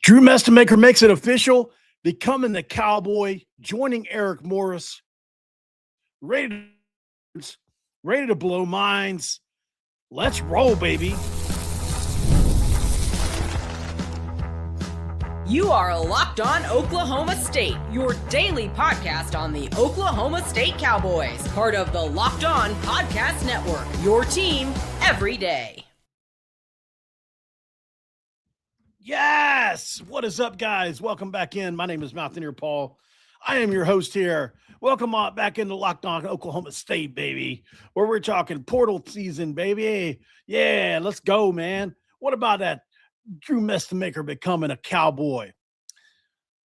Drew Mestemaker makes it official, becoming the Cowboy, joining Eric Morris, ready to blow minds. Let's roll, baby. You are Locked On Oklahoma State, your daily podcast on the Oklahoma State Cowboys, part of the Locked On Podcast Network, your team every day. Yes! What is up, guys? Welcome back in. My name is Mountaineer Paul. I am your host here. Welcome on back into Locked On Oklahoma State, baby, where we're talking portal season, baby. Yeah, let's go, man. What about that Drew Mestemaker becoming a Cowboy?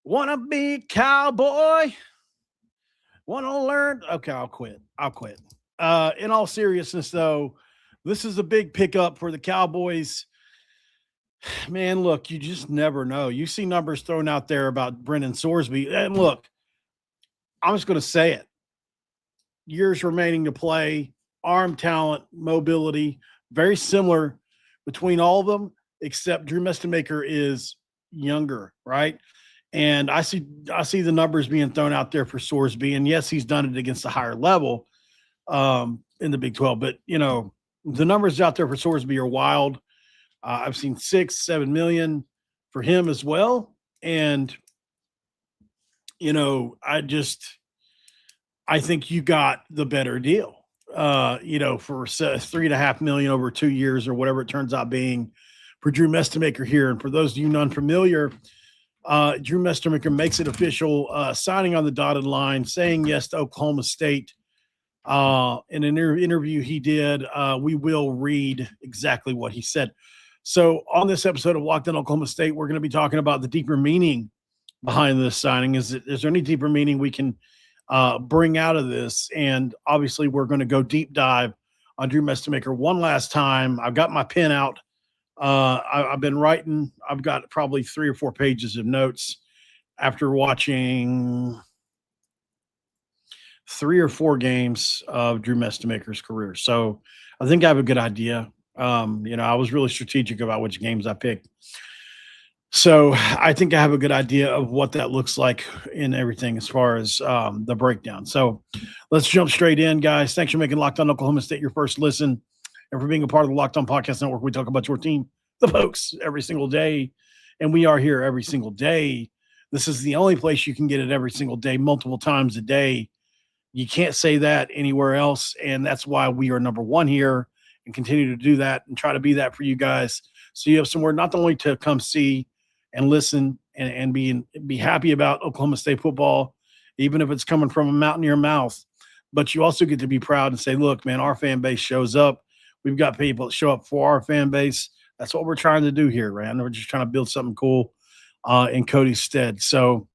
Wanna be a cowboy? Wanna learn? Okay, I'll quit. In all seriousness, though, this is a big pickup for the Cowboys. Man, look, you just never know. You see numbers thrown out there about Brendan Sorsby. And look, I'm just going to say it. Years remaining to play, arm talent, mobility, very similar between all of them, except Drew Mestemaker is younger, right? And I see the numbers being thrown out there for Sorsby. And yes, he's done it against a higher level in the Big 12. But, you know, the numbers out there for Sorsby are wild. I've seen 6-7 million for him as well. And, you know, I think you got the better deal, for $3.5 million over 2 years or whatever it turns out being for Drew Mestemaker here. And for those of you unfamiliar, Drew Mestemaker makes it official, signing on the dotted line, saying yes to Oklahoma State. In an interview he did, we will read exactly what he said. So on this episode of Locked On Oklahoma State, we're going to be talking about the deeper meaning behind this signing. Is there any deeper meaning we can bring out of this? And obviously, we're going to go deep dive on Drew Mestemaker one last time. I've got my pen out. I've been writing. I've got probably 3 or 4 pages of notes after watching 3 or 4 games of Drew Mestemaker's career. So I think I have a good idea. I was really strategic about which games I picked. So I think I have a good idea of what that looks like in everything as far as the breakdown. So let's jump straight in, guys. Thanks for making Locked On Oklahoma State your first listen and for being a part of the Locked On Podcast Network. We talk about your team, the Pokes, every single day, and we are here every single day. This is the only place you can get it every single day, multiple times a day. You can't say that anywhere else, and that's why we are number one here and continue to do that and try to be that for you guys. So you have somewhere not only to come see and listen and be happy about Oklahoma State football, even if it's coming from a mountain in your mouth, but you also get to be proud and say, look, man, our fan base shows up. We've got people that show up for our fan base. That's what we're trying to do here, man. We're just trying to build something cool in Cody's stead. So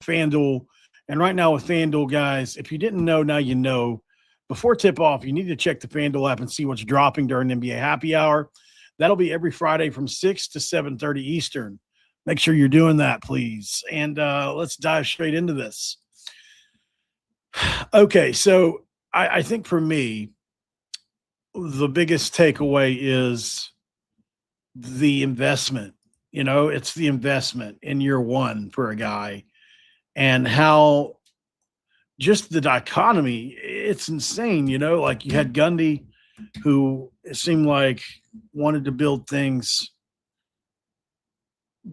FanDuel. And right now with FanDuel, guys, if you didn't know, now you know. Before tip-off, you need to check the FanDuel app and see what's dropping during NBA Happy Hour. That'll be every Friday from 6 to 7:30 Eastern. Make sure you're doing that, please. And let's dive straight into this. Okay, so I think for me, the biggest takeaway is the investment. You know, it's the investment in year one for a guy. And how just the dichotomy, it's insane, like you had Gundy, who it seemed like wanted to build things.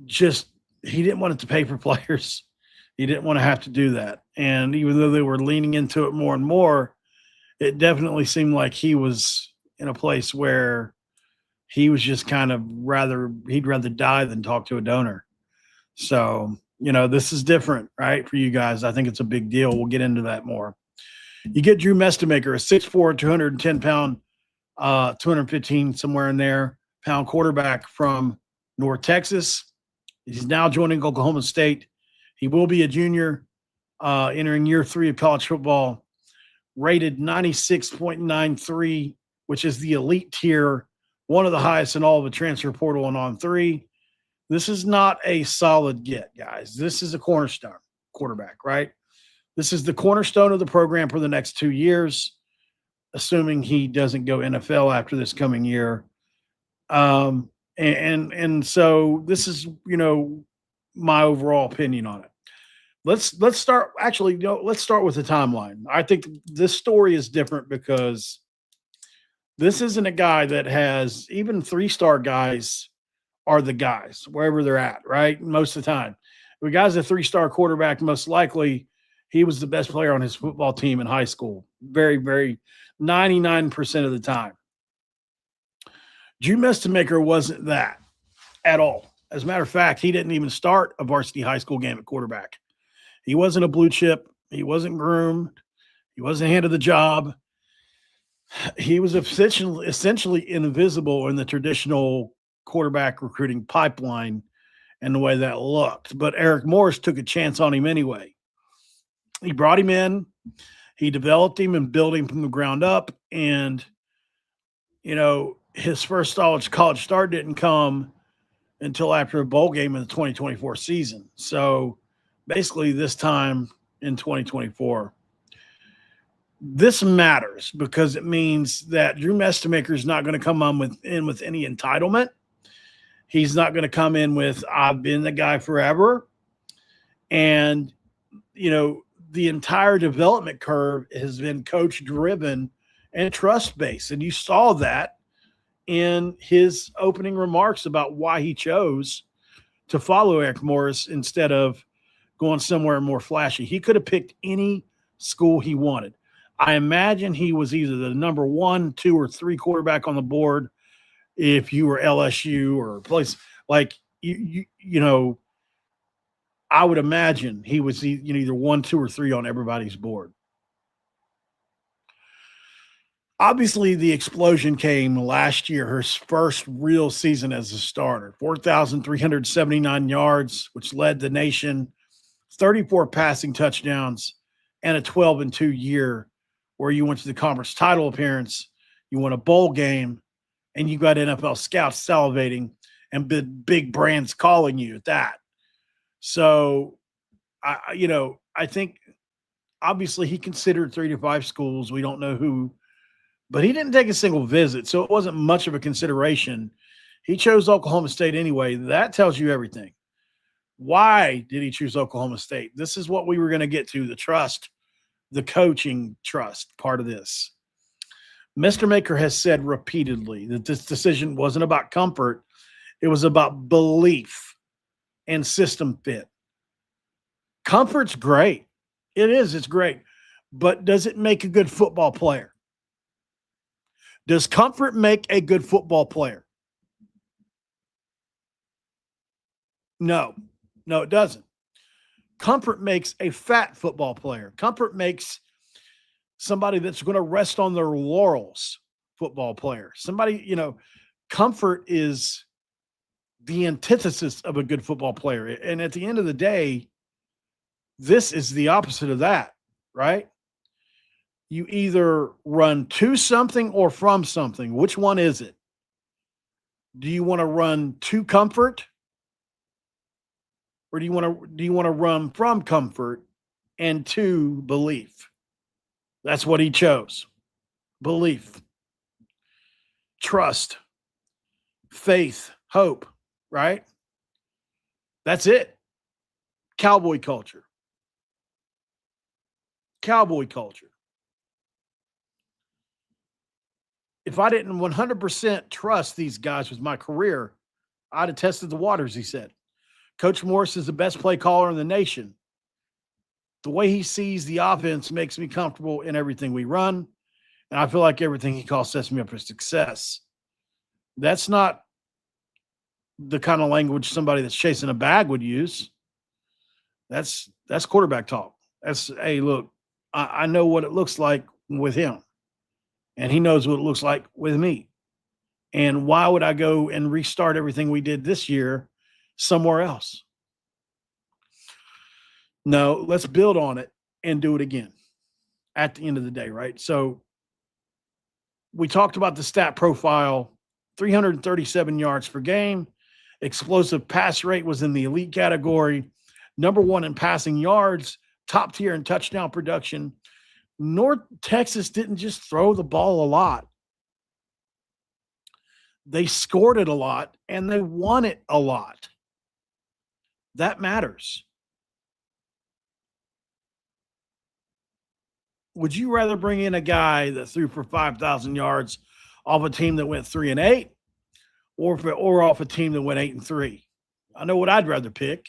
Just, he didn't want it to pay for players. He didn't want to have to do that. And even though they were leaning into it more and more, it definitely seemed like he was in a place where he was just kind of he'd rather die than talk to a donor. So, this is different, right, for you guys. I think it's a big deal. We'll get into that more. You get Drew Mestemaker, a 6'4", 210-pound, 215 somewhere in there, pound quarterback from North Texas. He's now joining Oklahoma State. He will be a junior entering year 3 of college football, rated 96.93, which is the elite tier, one of the highest in all of the transfer portal and on 3. This is not a solid get, guys. This is a cornerstone quarterback, right? This is the cornerstone of the program for the next 2 years, assuming he doesn't go NFL after this coming year. And so this is, my overall opinion on it. Let's start actually, let's start with the timeline. I think this story is different because this isn't a guy that has even 3-star guys are the guys wherever they're at, right? Most of the time. If a guy's a 3-star quarterback, most likely he was the best player on his football team in high school. Very, very 99% of the time. Drew Mestemaker wasn't that at all. As a matter of fact, he didn't even start a varsity high school game at quarterback. He wasn't a blue chip. He wasn't groomed. He wasn't handed the job. He was essentially invisible in the traditional quarterback recruiting pipeline and the way that looked. But Eric Morris took a chance on him anyway. He brought him in. He developed him and built him from the ground up. And, his first college start didn't come until after a bowl game in the 2024 season. So basically this time in 2024. This matters because it means that Drew Mestemaker is not going to come in with any entitlement. He's not going to come in with, I've been the guy forever. And, the entire development curve has been coach driven and trust based. And you saw that in his opening remarks about why he chose to follow Eric Morris instead of going somewhere more flashy. He could have picked any school he wanted. I imagine he was either the number 1, 2, or 3 quarterback on the board if you were LSU or a place like I would imagine he was either 1, 2, or 3 on everybody's board. Obviously, the explosion came last year, his first real season as a starter. 4,379 yards, which led the nation, 34 passing touchdowns, and a 12-2 year where you went to the conference title appearance, you won a bowl game, and you got NFL scouts salivating and big brands calling you at that. So, I think obviously he considered 3 to 5 schools. We don't know who, but he didn't take a single visit, so it wasn't much of a consideration. He chose Oklahoma State anyway. That tells you everything. Why did he choose Oklahoma State? This is what we were going to get to, the trust, the coaching trust part of this. Mestemaker has said repeatedly that this decision wasn't about comfort. It was about belief and system fit. Comfort's great. It is. It's great. But does it make a good football player? Does comfort make a good football player? No, it doesn't. Comfort makes a fat football player. Comfort makes somebody that's going to rest on their laurels football player. Somebody, comfort is the antithesis of a good football player. And at the end of the day, this is the opposite of that, right? You either run to something or from something. Which one is it? Do you want to run to comfort? Or do you want to run from comfort and to belief? That's what he chose. Belief, trust, faith, hope, right? That's it. Cowboy culture. Cowboy culture. If I didn't 100% trust these guys with my career, I'd have tested the waters, he said. Coach Morris is the best play caller in the nation. The way he sees the offense makes me comfortable in everything we run, and I feel like everything he calls sets me up for success. That's not the kind of language somebody that's chasing a bag would use. That's quarterback talk. That's, hey, look, I know what it looks like with him, and he knows what it looks like with me. And why would I go and restart everything we did this year somewhere else? No, let's build on it and do it again at the end of the day, right? So we talked about the stat profile, 337 yards per game. Explosive pass rate was in the elite category. Number 1 in passing yards, top tier in touchdown production. North Texas didn't just throw the ball a lot. They scored it a lot and they won it a lot. That matters. Would you rather bring in a guy that threw for 5,000 yards off a team that went 3-8, or off a team that went 8-3? I know what I'd rather pick.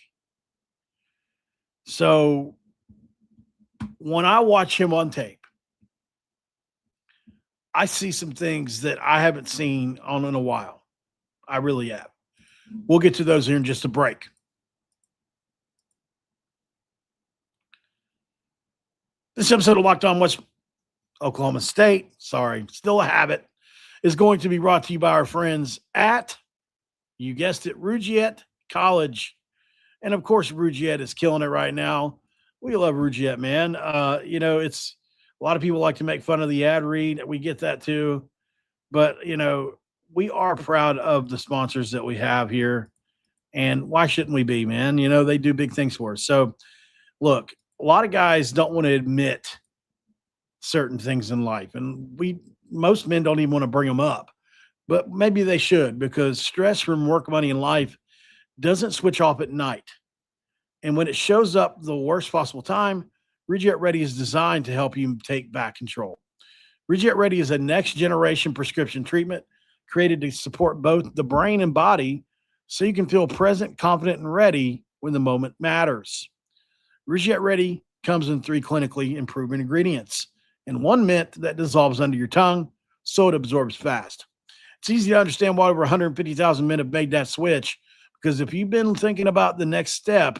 So when I watch him on tape, I see some things that I haven't seen on in a while. I really have. We'll get to those here in just a break. This episode of Locked On West Oklahoma State, still a habit, is going to be brought to you by our friends at, you guessed it, Rougiet College. And of course, Rougiet is killing it right now. We love Rougiet, man. It's a lot of people like to make fun of the ad read. We get that too. But, we are proud of the sponsors that we have here. And why shouldn't we be, man? They do big things for us. So, look, a lot of guys don't want to admit certain things in life. And most men don't even want to bring them up. But maybe they should, because stress from work, money, and life doesn't switch off at night. And when it shows up the worst possible time, Rougiet Ready is designed to help you take back control. Rougiet Ready is a next-generation prescription treatment created to support both the brain and body so you can feel present, confident, and ready when the moment matters. Rougiet Ready comes in 3 clinically proven ingredients and 1 mint that dissolves under your tongue so it absorbs fast. It's easy to understand why over 150,000 men have made that switch, because if you've been thinking about the next step,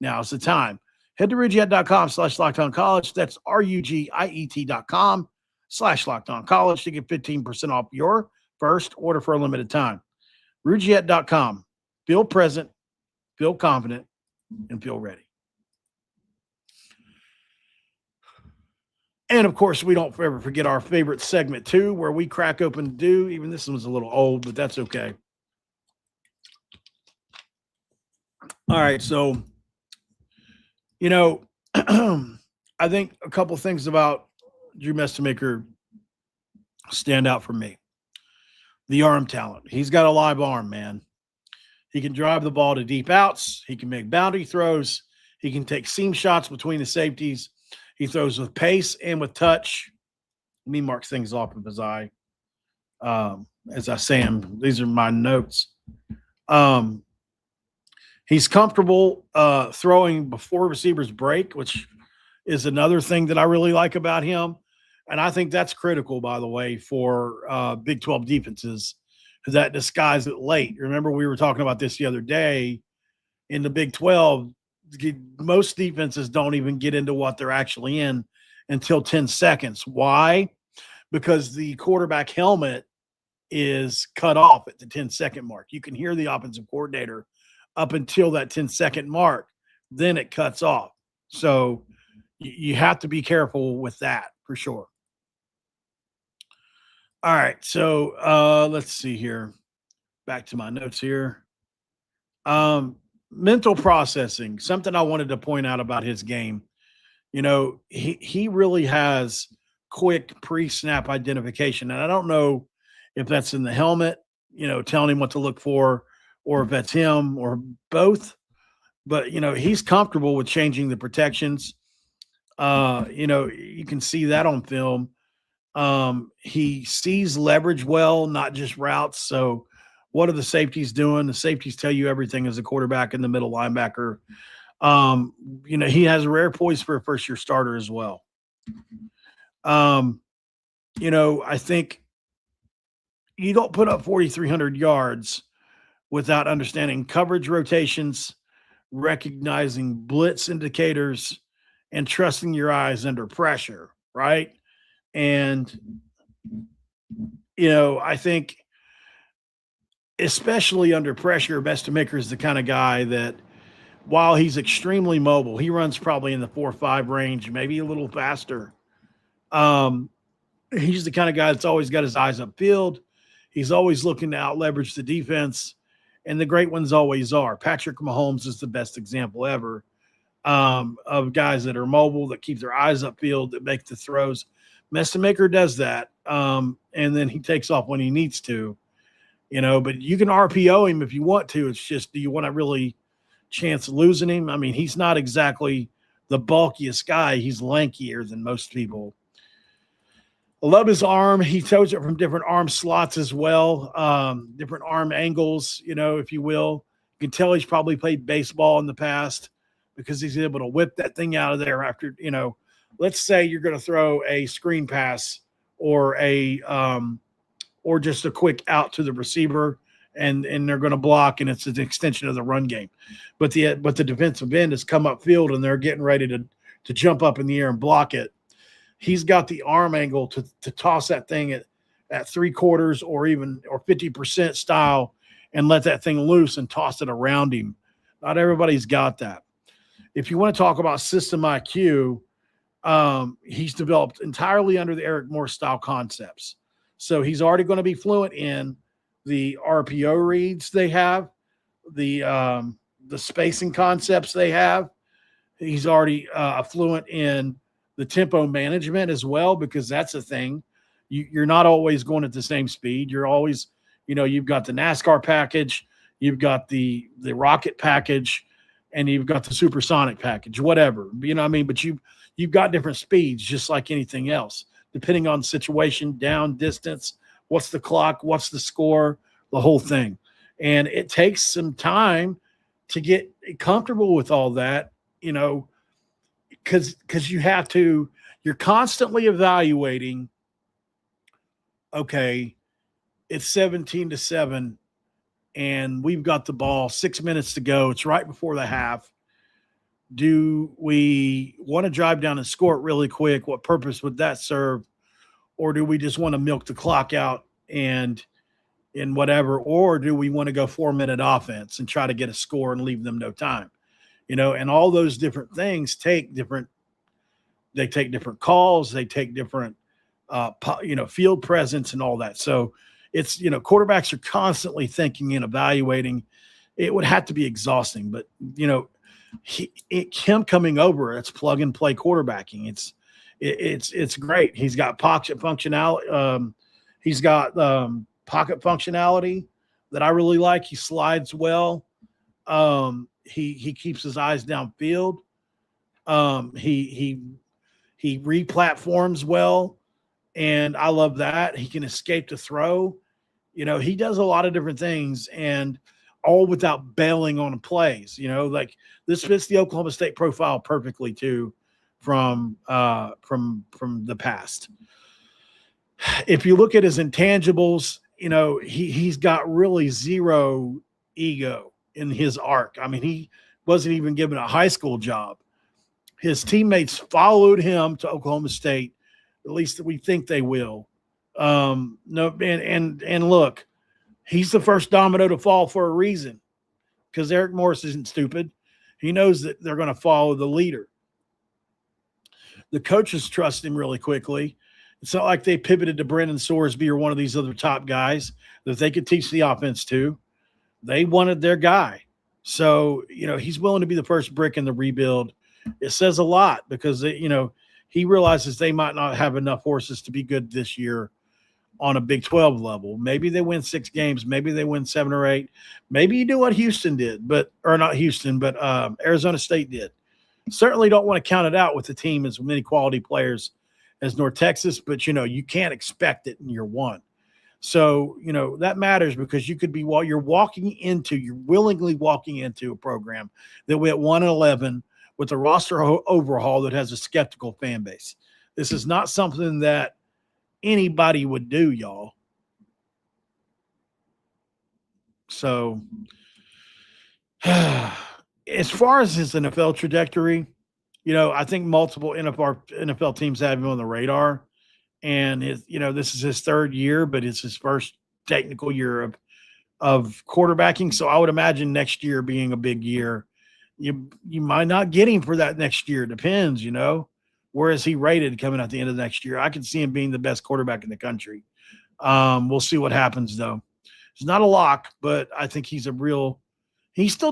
now's the time. Head to Rougiet.com/LockedOnCollege. That's RUGIET.com/LockedOnCollege to get 15% off your first order for a limited time. Rougiet.com. Feel present, feel confident, and feel ready. And, of course, we don't ever forget our favorite segment, too, where we crack open dew. Even this one's a little old, but that's okay. All right, so, I think a couple things about Drew Mestemaker stand out for me. The arm talent. He's got a live arm, man. He can drive the ball to deep outs. He can make boundary throws. He can take seam shots between the safeties. He throws with pace and with touch. Let me mark things off of his eye. As I say them, these are my notes. He's comfortable throwing before receivers break, which is another thing that I really like about him. And I think that's critical, by the way, for Big 12 defenses that disguise it late. Remember, we were talking about this the other day. In the Big 12, most defenses don't even get into what they're actually in until 10 seconds. Why? Because the quarterback helmet is cut off at the 10-second mark. You can hear the offensive coordinator up until that 10-second mark. Then it cuts off. So you have to be careful with that for sure. All right, so let's see here. Back to my notes here. Mental processing, something I wanted to point out about his game. He really has quick pre-snap identification. And I don't know if that's in the helmet, telling him what to look for, or if that's him or both. But, he's comfortable with changing the protections. You can see that on film. He sees leverage well, not just routes. So what are the safeties doing? The safeties tell you everything as a quarterback and the middle linebacker. He has a rare poise for a first-year starter as well. I think you don't put up 4,300 yards without understanding coverage rotations, recognizing blitz indicators, and trusting your eyes under pressure, right? And, I think especially under pressure, Mestemaker is the kind of guy that, while he's extremely mobile, he runs probably in the 4.5 range, maybe a little faster. He's the kind of guy that's always got his eyes upfield. He's always looking to out-leverage the defense, and the great ones always are. Patrick Mahomes is the best example ever of guys that are mobile, that keep their eyes upfield, that make the throws. Mestemaker does that, and then he takes off when he needs to. but you can RPO him if you want to. It's just, do you want to really chance of losing him? I mean, he's not exactly the bulkiest guy. He's lankier than most people. I love his arm. He throws it from different arm slots as well, different arm angles, if you will. You can tell he's probably played baseball in the past because he's able to whip that thing out of there after, let's say you're going to throw a screen pass or or just a quick out to the receiver, and they're going to block, and it's an extension of the run game. But the defensive end has come upfield, and they're getting ready to jump up in the air and block it. He's got the arm angle to toss that thing at 3/4 or 50% style and let that thing loose and toss it around him. Not everybody's got that. If you want to talk about system IQ, he's developed entirely under the Eric Morse style concepts. So he's already going to be fluent in the RPO reads they have, the spacing concepts they have. He's already fluent in the tempo management as well, because that's a thing. You're not always going at the same speed. You're always, you've got the NASCAR package, you've got the rocket package, and you've got the supersonic package, whatever. But you've got different speeds, just like anything else, depending on the situation, down, distance, what's the clock, what's the score, the whole thing. And it takes some time to get comfortable with all that, because you're constantly evaluating, okay, it's 17-7 and we've got the ball, 6 minutes to go. It's right before the half. Do we want to drive down and score it really quick? What purpose would that serve? Or do we just want to milk the clock out and whatever? Or do we want to go 4-minute offense and try to get a score and leave them no time? And all those different things take different calls. They take different, field presence and all that. So it's, quarterbacks are constantly thinking and evaluating. It would have to be exhausting, but him coming over, it's plug and play quarterbacking. It's great. He's got pocket functionality. Pocket functionality that I really like. He slides well. He keeps his eyes downfield. He re-platforms well, and I love that. He can escape the throw. He does a lot of different things, and all without bailing on plays. Like this fits the Oklahoma State profile perfectly too, from the past. If you look at his intangibles, he's got really zero ego in his arc. I mean, he wasn't even given a high school job. His teammates followed him to Oklahoma State. At least we think they will. Look, he's the first domino to fall for a reason, because Eric Morse isn't stupid. He knows that they're going to follow the leader. The coaches trust him really quickly. It's not like they pivoted to Brendan Sorsby or one of these other top guys that they could teach the offense to. They wanted their guy. So, he's willing to be the first brick in the rebuild. It says a lot, because, he realizes they might not have enough horses to be good this year on a Big 12 level. Maybe they win 6 games. Maybe they win 7 or 8. Maybe you do what Houston did, Arizona State did. Certainly don't want to count it out with the team as many quality players as North Texas, but, you can't expect it in year one. So, that matters, because you could be, you're willingly walking into a program that went 1-11 with a roster overhaul that has a skeptical fan base. This is not something that anybody would do, y'all. So, as far as his NFL trajectory, I think multiple NFL teams have him on the radar. And this is his 3rd year, but it's his first technical year of quarterbacking. So I would imagine next year being a big year. You might not get him for that next year. Depends, where is he rated coming at the end of next year? I can see him being the best quarterback in the country. We'll see what happens, though. It's not a lock, but I think he's still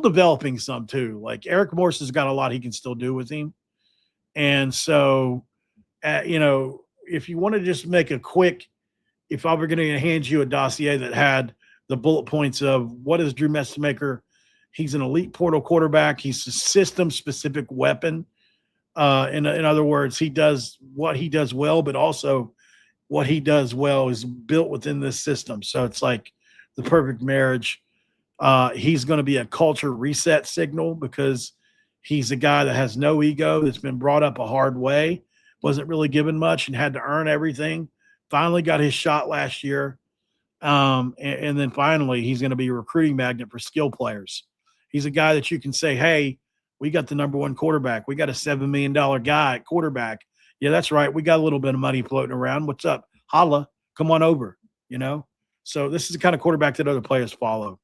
developing some too. Like Eric Morse has got a lot he can still do with him. And so, if you want to just make a quick, if I were going to hand you a dossier that had the bullet points of what is Drew Mestemaker. He's an elite portal quarterback. He's a system-specific weapon. In other words, he does what he does well, but also what he does well is built within this system. So it's like the perfect marriage. He's going to be a culture reset signal because he's a guy that has no ego, that's been brought up a hard way, wasn't really given much and had to earn everything. Finally got his shot last year. And then finally, he's going to be a recruiting magnet for skill players. He's a guy that you can say, hey, we got the number one quarterback. We got a $7 million guy at quarterback. Yeah, that's right. We got a little bit of money floating around. What's up? Holla, come on over, So this is the kind of quarterback that other players follow.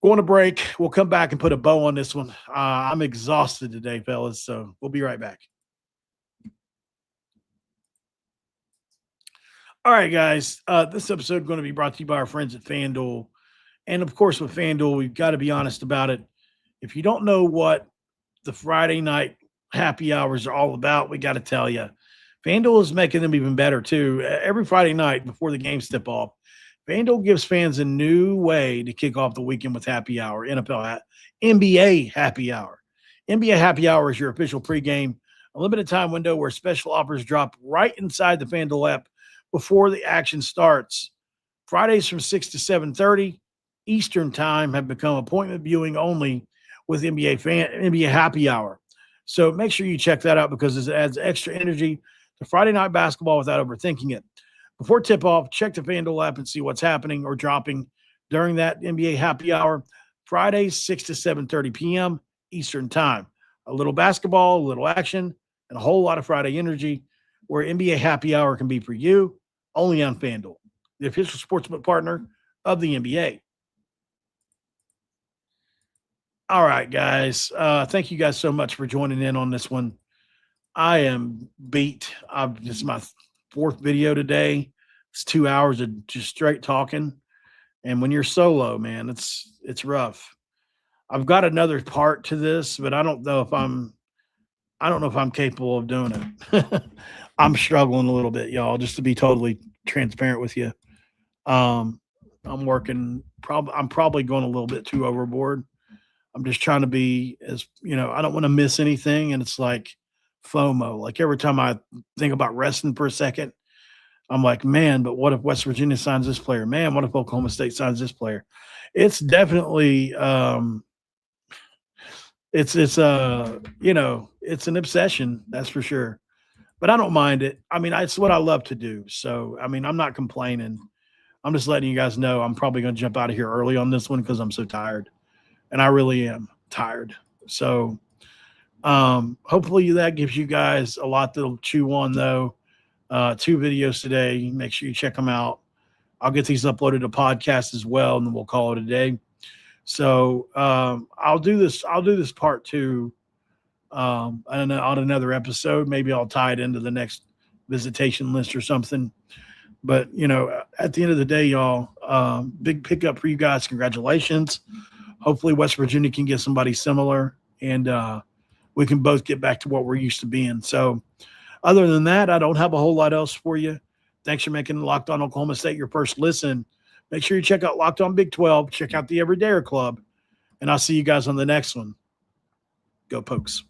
Going to break. We'll come back and put a bow on this one. I'm exhausted today, fellas, so we'll be right back. All right, guys. This episode is going to be brought to you by our friends at FanDuel. And, of course, with FanDuel, we've got to be honest about it. If you don't know what the Friday night happy hours are all about, we got to tell you. FanDuel is making them even better, too. Every Friday night before the games tip off, FanDuel gives fans a new way to kick off the weekend with happy hour, NBA happy hour. NBA happy hour is your official pregame, a limited time window where special offers drop right inside the FanDuel app before the action starts. Fridays from 6 to 7:30 Eastern time have become appointment viewing only with NBA happy hour. So make sure you check that out because it adds extra energy to Friday night basketball without overthinking it. Before tip-off, check the FanDuel app and see what's happening or dropping during that NBA happy hour. Fridays, 6 to 7:30 p.m. Eastern time. A little basketball, a little action, and a whole lot of Friday energy where NBA happy hour can be for you, only on FanDuel, the official sportsbook partner of the NBA. All right, guys. Thank you guys so much for joining in on this one. I am beat. This is my fourth video today. It's 2 hours of just straight talking. And when you're solo, man, it's rough. I've got another part to this, but I don't know if I'm capable of doing it. I'm struggling a little bit, y'all, just to be totally transparent with you. I'm probably going a little bit too overboard. I'm just trying to be I don't want to miss anything. And it's like FOMO. Like every time I think about wrestling for a second, I'm like, man, but what if West Virginia signs this player? Man, what if Oklahoma State signs this player? It's definitely, it's an obsession. That's for sure. But I don't mind it. I mean, it's what I love to do. So, I mean, I'm not complaining. I'm just letting you guys know I'm probably going to jump out of here early on this one because I'm so tired. And I really am tired. So hopefully that gives you guys a lot to chew on, though. 2 videos today. Make sure you check them out. I'll get these uploaded to podcast as well, and then we'll call it a day. So I'll do this part 2 on another episode. Maybe I'll tie it into the next visitation list or something. But, at the end of the day, y'all, big pickup for you guys. Congratulations. Hopefully West Virginia can get somebody similar, and we can both get back to what we're used to being. So other than that, I don't have a whole lot else for you. Thanks for making Locked On Oklahoma State your first listen. Make sure you check out Locked On Big 12. Check out the Everydayer Club, and I'll see you guys on the next one. Go Pokes.